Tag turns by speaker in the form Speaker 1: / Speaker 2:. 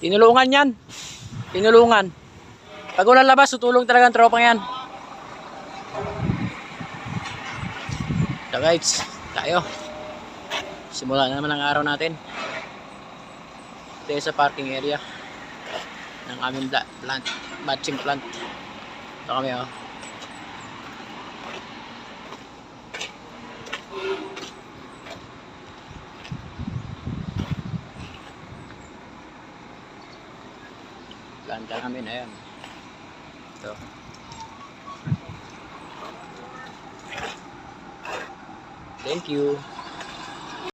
Speaker 1: Tinulungan yan. Tinulungan. Pag walang labas, tutulong talaga ang tropang yan. So guys, tayo. Simula na naman ang araw natin. Ito sa parking area ng aming plant, matching plant. Ito kami oh. Planta namin, ayan. Ito. Thank you.